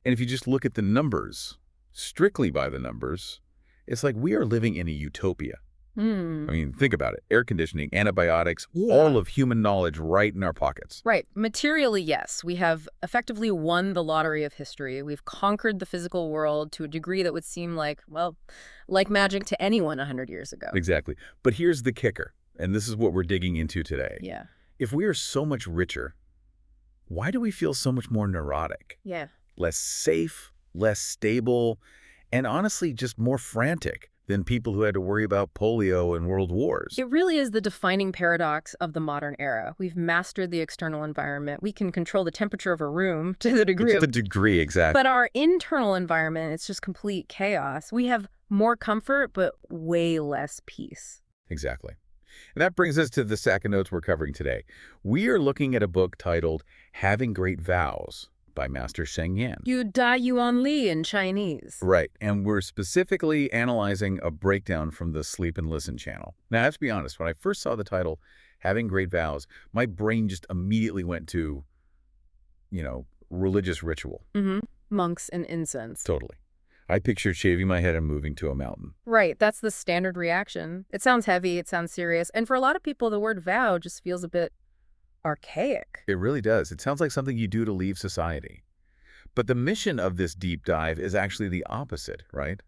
And if you just look at the numbers, strictly by the numbers, it's like we are living in a utopia. Hmm. I mean, think about it. Air conditioning, antibiotics, Yeah. all of human knowledge right in our pockets. Right. Materially, yes. We have effectively won the lottery of history. We've conquered the physical world to a degree that would seem like, well, like magic to anyone 100 years ago. Exactly. But here's the kicker, and this is what we're digging into today. Yeah. If we are so much richer, why do we feel so much more neurotic? Yeah. Less safe, less stable, and honestly just more frantic than people who had to worry about polio and world wars. It really is the defining paradox of the modern era. We've mastered the external environment. We can control the temperature of a room to the degree To the degree, exactly. But our internal environment, it's just complete chaos. We have more comfort, but way less peace. Exactly. And that brings us to the stack of notes we're covering today. We are looking at a book titled Having Great Vows by Master Sheng Yan. You Da Yuan Li in Chinese. Right, and we're specifically analyzing a breakdown from the Sleep and Listen channel. Now, I have to be honest, when I first saw the title, Having Great Vows, my brain just immediately went to, religious ritual. Mm-hmm. Monks and incense. Totally. I pictured shaving my head and moving to a mountain. Right, that's the standard reaction. It sounds heavy, it sounds serious, and for a lot of people, the word vow just feels a bit archaic. It really does. It sounds like something you do to leave society. But the mission of this deep dive is actually the opposite, right?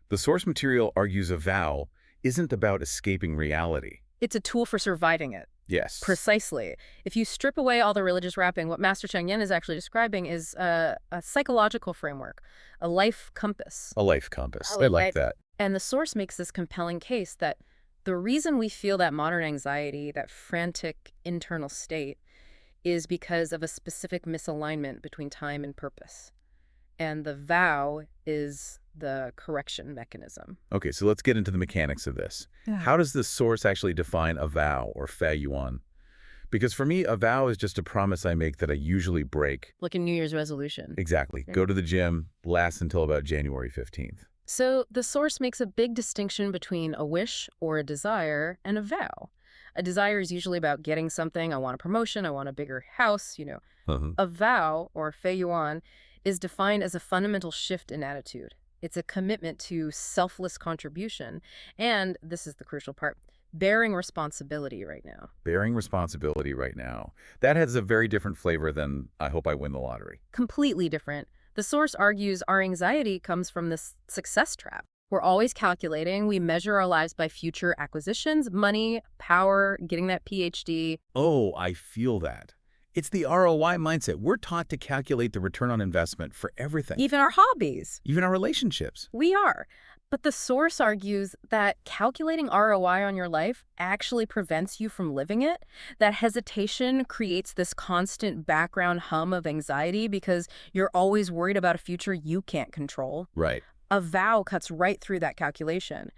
The source material argues a vow isn't about escaping reality. It's a tool for surviving it. Yes. Precisely. If you strip away all the religious wrapping, what Master Cheng Yen is actually describing is a psychological framework, a life compass. A life compass. Oh, I like right. that. And the source makes this compelling case that the reason we feel that modern anxiety, that frantic internal state, is because of a specific misalignment between time and purpose. And the vow is the correction mechanism. Okay, so let's get into the mechanics of this. Yeah. How does the source actually define a vow or fei yuan? Because for me, a vow is just a promise I make that I usually break. Like a New Year's resolution. Exactly. Yeah. Go to the gym, lasts until about January 15th. So the source makes a big distinction between a wish or a desire and a vow. A desire is usually about getting something. I want a promotion. I want a bigger house, A vow, or fei yuan, is defined as a fundamental shift in attitude. It's a commitment to selfless contribution. And this is the crucial part, bearing responsibility right now. Bearing responsibility right now. That has a very different flavor than I hope I win the lottery. Completely different. The source argues our anxiety comes from this success trap. We're always calculating. We measure our lives by future acquisitions, money, power, getting that PhD. Oh, I feel that. It's the ROI mindset. We're taught to calculate the return on investment for everything. Even our hobbies. Even our relationships. We are. But the source argues that calculating ROI on your life actually prevents you from living it. That hesitation creates this constant background hum of anxiety because you're always worried about a future you can't control. Right. A vow cuts right through that calculation.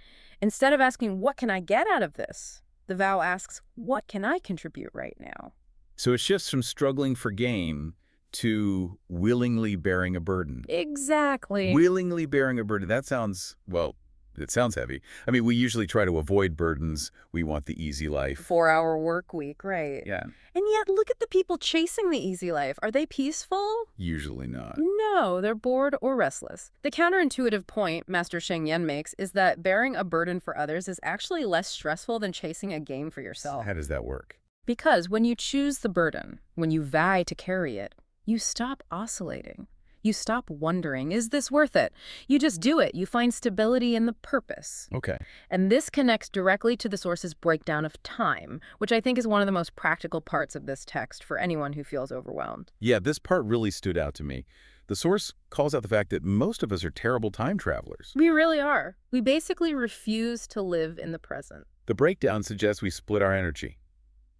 Instead of asking, what can I get out of this? The vow asks, what can I contribute right now? So it shifts from struggling for gain to willingly bearing a burden. Exactly. Willingly bearing a burden. That sounds, well, it sounds heavy. I mean, we usually try to avoid burdens. We want the easy life. 4-hour work week, right? Yeah. And yet, look at the people chasing the easy life. Are they peaceful? Usually not. No, they're bored or restless. The counterintuitive point Master Sheng Yen makes is that bearing a burden for others is actually less stressful than chasing a gain for yourself. How does that work? Because when you choose the burden, when you vie to carry it, you stop oscillating. You stop wondering, is this worth it? You just do it. You find stability in the purpose. Okay. And this connects directly to the source's breakdown of time, which I think is one of the most practical parts of this text for anyone who feels overwhelmed. Yeah, this part really stood out to me. The source calls out the fact that most of us are terrible time travelers. We really are. We basically refuse to live in the present. The breakdown suggests we split our energy.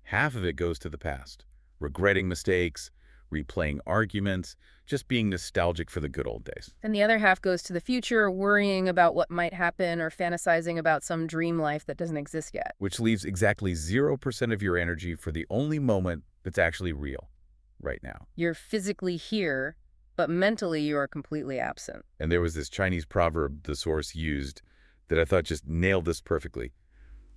Half of it goes to the past, regretting mistakes, replaying arguments, just being nostalgic for the good old days. And the other half goes to the future, worrying about what might happen or fantasizing about some dream life that doesn't exist yet. Which leaves exactly 0% of your energy for the only moment that's actually real, right now. You're physically here, but mentally you are completely absent. And there was this Chinese proverb the source used that I thought just nailed this perfectly.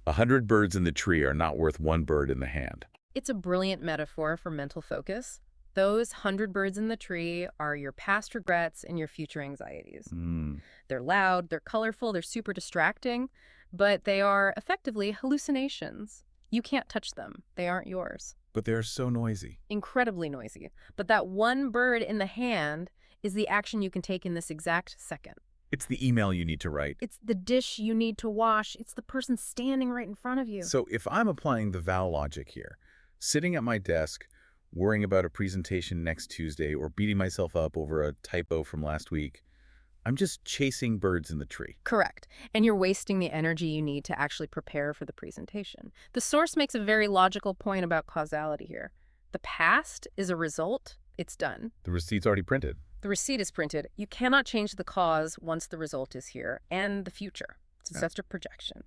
100 birds in the tree are not worth one bird in the hand. It's a brilliant metaphor for mental focus. Those 100 birds in the tree are your past regrets and your future anxieties. Mm. They're loud, they're colorful, they're super distracting, but they are effectively hallucinations. You can't touch them. They aren't yours. But they're so noisy. Incredibly noisy. But that one bird in the hand is the action you can take in this exact second. It's the email you need to write. It's the dish you need to wash. It's the person standing right in front of you. So if I'm applying the vow logic here, sitting at my desk, worrying about a presentation next Tuesday, or beating myself up over a typo from last week, I'm just chasing birds in the tree. Correct. And you're wasting the energy you need to actually prepare for the presentation. The source makes a very logical point about causality here. The past is a result. It's done. The receipt's already printed. The receipt is printed. You cannot change the cause once the result is here, and the future. It's just a projection.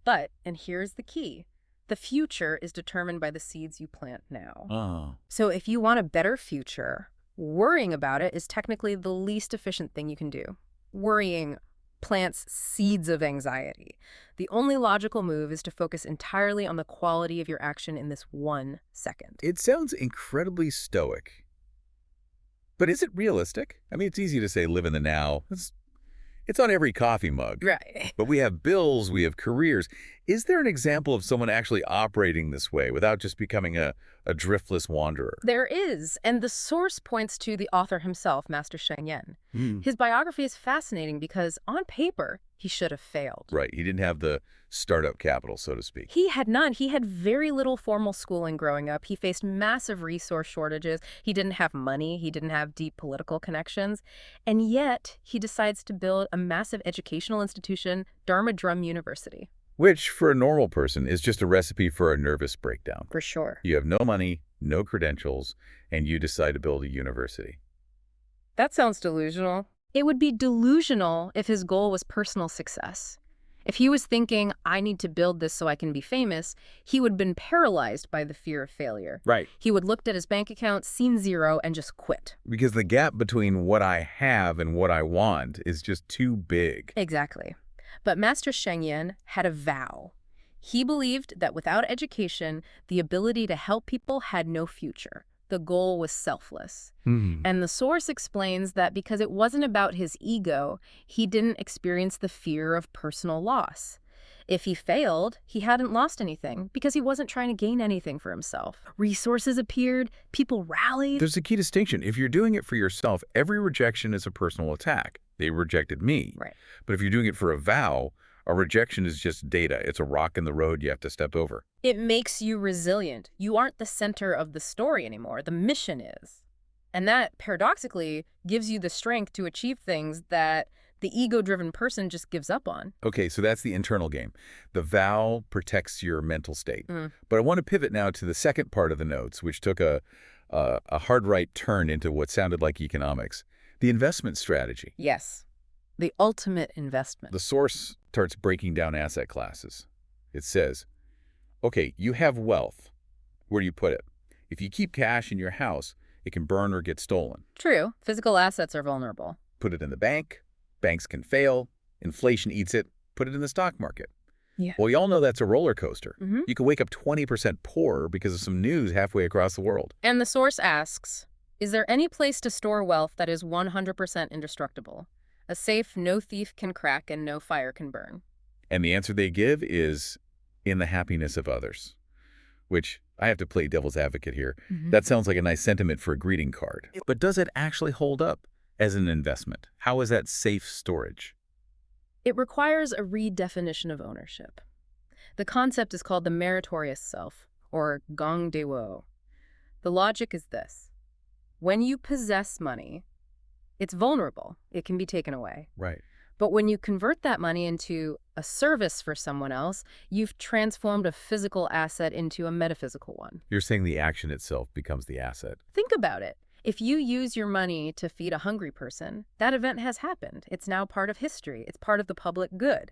But, and here's the key, the future is determined by the seeds you plant now. Oh. So if you want a better future, worrying about it is technically the least efficient thing you can do. Worrying plants seeds of anxiety. The only logical move is to focus entirely on the quality of your action in this 1 second. It sounds incredibly stoic. But is it realistic? I mean, it's easy to say live in the now. It's on every coffee mug. Right. But we have bills, we have careers. Is there an example of someone actually operating this way without just becoming a driftless wanderer? There is, and the source points to the author himself, Master Sheng Yen. His biography is fascinating because, on paper, he should have failed. Right, he didn't have the startup capital, so to speak. He had none. He had very little formal schooling growing up. He faced massive resource shortages. He didn't have money. He didn't have deep political connections. And yet, he decides to build a massive educational institution, Dharma Drum University. Which, for a normal person, is just a recipe for a nervous breakdown. For sure. You have no money, no credentials, and you decide to build a university. That sounds delusional. It would be delusional if his goal was personal success. If he was thinking, I need to build this so I can be famous, he would have been paralyzed by the fear of failure. Right. He would have looked at his bank account, seen zero, and just quit. Because the gap between what I have and what I want is just too big. Exactly. But Master Sheng Yen had a vow. He believed that without education, the ability to help people had no future. The goal was selfless. And the source explains that because it wasn't about his ego, he didn't experience the fear of personal loss. If he failed, he hadn't lost anything because he wasn't trying to gain anything for himself. Resources appeared, people rallied. There's a key distinction. If you're doing it for yourself, every rejection is a personal attack. They rejected me. Right. But if you're doing it for a vow, a rejection is just data. It's a rock in the road you have to step over. It makes you resilient. You aren't the center of the story anymore. The mission is. And that, paradoxically, gives you the strength to achieve things that the ego-driven person just gives up on. Okay, so that's the internal game. The vow protects your mental state. But I want to pivot now to the second part of the notes, which took a hard right turn into what sounded like economics. The investment strategy. Yes. The ultimate investment. The source starts breaking down asset classes. It says, okay, you have wealth. Where do you put it? If you keep cash in your house, it can burn or get stolen. True. Physical assets are vulnerable. Put it in the bank. Banks can fail. Inflation eats it. Put it in the stock market. Yeah. Well, you all know that's a roller coaster. You can wake up 20% poorer because of some news halfway across the world. And the source asks, is there any place to store wealth that is 100% indestructible? A safe no thief can crack and no fire can burn. And the answer they give is in the happiness of others, which I have to play devil's advocate here. That sounds like a nice sentiment for a greeting card. But does it actually hold up as an investment? How is that safe storage? It requires a redefinition of ownership. The concept is called the meritorious self, or gong de wo. The logic is this. When you possess money, it's vulnerable. It can be taken away. Right. But when you convert that money into a service for someone else, you've transformed a physical asset into a metaphysical one. You're saying the action itself becomes the asset. Think about it. If you use your money to feed a hungry person, that event has happened. It's now part of history. It's part of the public good.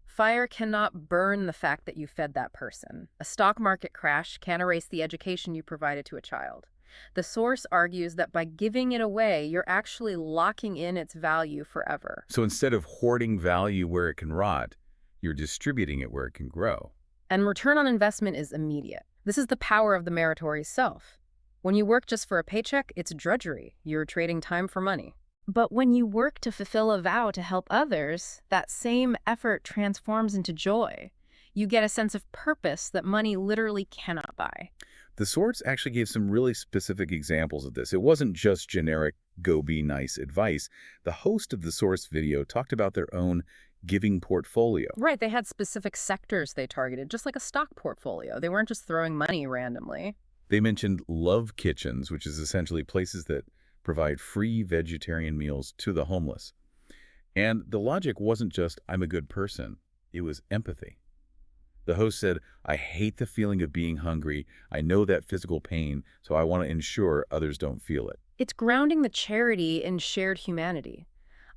Fire cannot burn the fact that you fed that person. A stock market crash can't erase the education you provided to a child. The source argues that by giving it away, you're actually locking in its value forever. So instead of hoarding value where it can rot, you're distributing it where it can grow. And return on investment is immediate. This is the power of the meritorious self. When you work just for a paycheck, it's drudgery. You're trading time for money. But when you work to fulfill a vow to help others, that same effort transforms into joy. You get a sense of purpose that money literally cannot buy. The Swords actually gave some really specific examples of this. It wasn't just generic go be nice advice. The host of the Source video talked about their own giving portfolio. Right, they had specific sectors they targeted, just like a stock portfolio. They weren't just throwing money randomly. They mentioned Love Kitchens, which is essentially places that provide free vegetarian meals to the homeless. And the logic wasn't just, I'm a good person. It was empathy. The host said, I hate the feeling of being hungry. I know that physical pain, so I want to ensure others don't feel it. It's grounding the charity in shared humanity.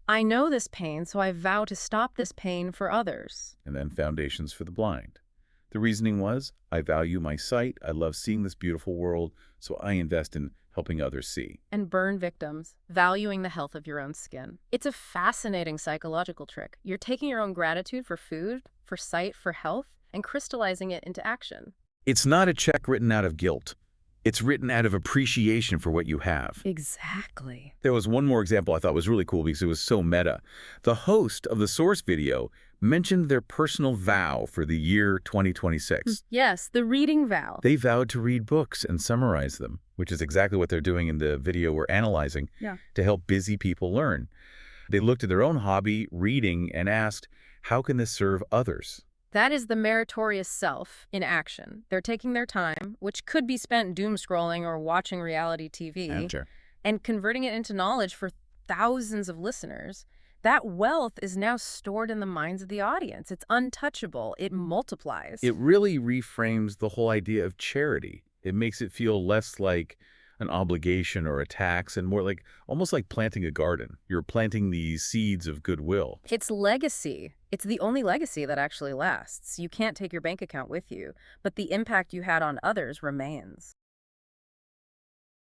I know this pain, so I vow to stop this pain for others. And then Foundations for the Blind. The reasoning was, I value my sight, I love seeing this beautiful world, so I invest in helping others see. And Burn Victims, valuing the health of your own skin. It's a fascinating psychological trick. You're taking your own gratitude for food, for sight, for health, and crystallizing it into action. It's not a check written out of guilt. It's written out of appreciation for what you have. Exactly. There was one more example I thought was really cool because it was so meta. The host of the Source video mentioned their personal vow for the year 2026. Yes, the reading vow. They vowed to read books and summarize them, which is exactly what they're doing in the video we're analyzing, to help busy people learn. They looked at their own hobby, reading, and asked, how can this serve others? That is the meritorious self in action. They're taking their time, which could be spent doom scrolling or watching reality TV, and converting it into knowledge for thousands of listeners. That wealth is now stored in the minds of the audience. It's untouchable. It multiplies. It really reframes the whole idea of charity. It makes it feel less like an obligation or a tax and more like almost like planting a garden. You're planting these seeds of goodwill. It's legacy. It's the only legacy that actually lasts. You can't take your bank account with you, but the impact you had on others remains.